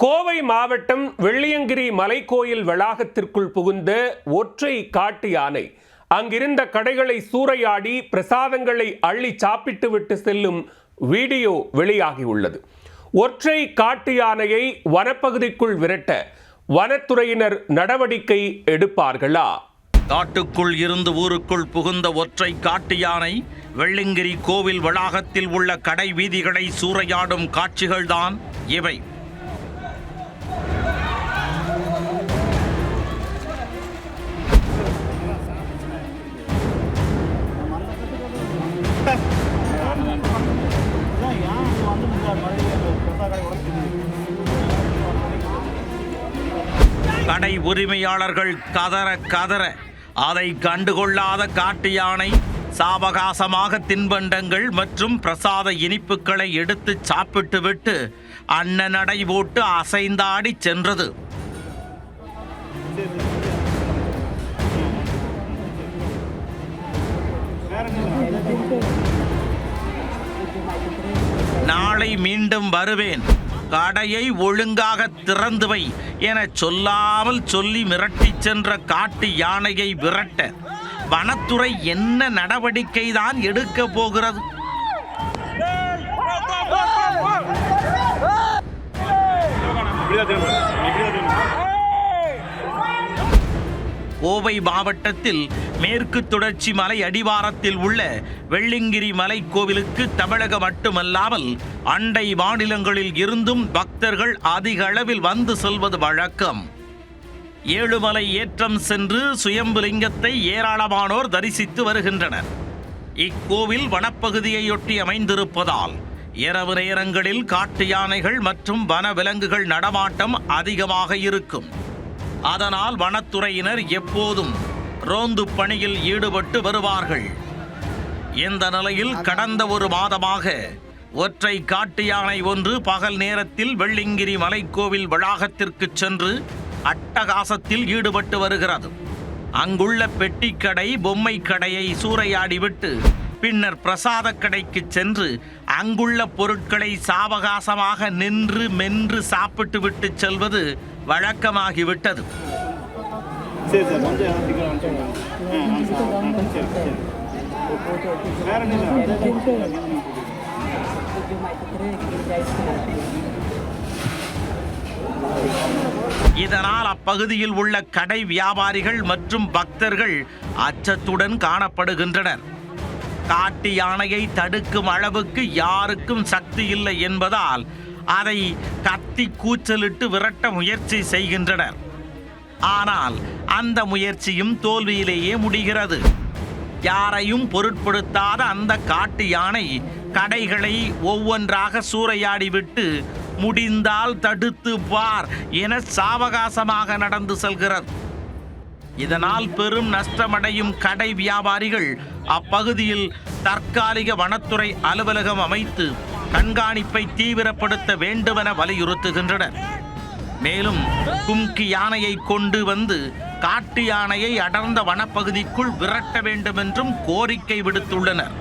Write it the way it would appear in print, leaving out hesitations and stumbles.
கோவை மாவட்டம் வெள்ளியங்கிரி மலைக்கோயில் வளாகத்திற்குள் புகுந்த ஒற்றை காட்டு யானை அங்கிருந்த கடைகளை சூறையாடி பிரசாதங்களை அள்ளி சாப்பிட்டுவிட்டு செல்லும் வீடியோ வெளியாகியுள்ளது. ஒற்றை காட்டு யானையை வனப்பகுதிக்குள் விரட்ட வனத்துறையினர் நடவடிக்கை எடுப்பார்களா? காட்டுக்குள் இருந்து ஊருக்குள் புகுந்த ஒற்றை காட்டு யானை வெள்ளியங்கிரி கோவில் வளாகத்தில் உள்ள கடை வீதிகளை சூறையாடும் காட்சிகள்தான் இவை. கடை உரிமையாளர்கள் கதற அதை கண்டுகொள்ளாத காட்டு யானை சாவகாசமாக தின்பண்டங்கள் மற்றும் பிரசாத இனிப்புகளை எடுத்து சாப்பிட்டுவிட்டு அன்னநடை போட்டு அசைந்தாடி சென்றது. நாளை மீண்டும் வருவேன், கடையை ஒழுங்காக திறந்து வை என சொல்லாமல் சொல்லி மிரட்டி சென்ற காட்டு யானையை விரட்ட வனத்துறை என்ன நடவடிக்கை தான் எடுக்க போகிறது? கோவை மாவட்டத்தில் மேற்கு தொடர்ச்சி மலை அடிவாரத்தில் உள்ள வெள்ளியங்கிரி மலை கோவிலுக்கு தமிழகம் மட்டுமல்லாமல் அண்டை மாநிலங்களில் இருந்தும் பக்தர்கள் அதிக அளவில் வந்து செல்வது வழக்கம். ஏழுமலை ஏற்றம் சென்று சுயம்புலிங்கத்தை ஏராளமானோர் தரிசித்து வருகின்றனர். இக்கோவில் வனப்பகுதியையொட்டி அமைந்திருப்பதால் இரவு நேரங்களில் காட்டு யானைகள் மற்றும் வன விலங்குகள் நடமாட்டம் அதிகமாக இருக்கும். அதனால் வனத்துறையினர் எப்போதும் ரோந்து பணியில் ஈடுபட்டு வருவார்கள். இந்த நிலையில் கடந்த ஒரு மாதமாக ஒற்றை காட்டு யானை ஒன்று பகல் நேரத்தில் வெள்ளியங்கிரி மலைக்கோவில் வளாகத்திற்கு சென்று அட்டகாசத்தில் ஈடுபட்டு வருகிறது. அங்குள்ள பெட்டிக்கடை பொம்மை கடையை சூறையாடிவிட்டு பின்னர் பிரசாத கடைக்கு சென்று அங்குள்ள பொருட்களை சாவகாசமாக நின்று மென்று சாப்பிட்டு விட்டு செல்வது வழக்கமாகிவிட்டது. இதனால் அப்பகுதியில் உள்ள கடை வியாபாரிகள் மற்றும் பக்தர்கள் அச்சத்துடன் காணப்படுகின்றனர். காட்டு யானையை தடுக்கும் அளவுக்கு யாருக்கும் சக்தி இல்லை என்பதால் அதை கத்தி கூச்சலிட்டு விரட்ட முயற்சி செய்கின்றனர். ஆனால் அந்த முயற்சியும் தோல்வியிலேயே முடிகிறது. யாரையும் பொருட்படுத்தாத அந்த காட்டு யானை கடைகளை ஒவ்வொன்றாக சூறையாடிவிட்டு முடிந்தால் தடுத்து பார் என சாவகாசமாக நடந்து செல்கிறது. இதனால் பெரும் நஷ்டமடையும் கடை வியாபாரிகள் அப்பகுதியில் தற்காலிக வனத்துறை அலுவலகம் அமைத்து கண்காணிப்பை தீவிரப்படுத்த வேண்டுமென வலியுறுத்துகின்றனர். மேலும் கும்கி யானையை கொண்டு வந்து காட்டு யானையை அடர்ந்த வனப்பகுதிக்குள் விரட்ட வேண்டும் என்றும் கோரிக்கை விடுத்துள்ளனர்.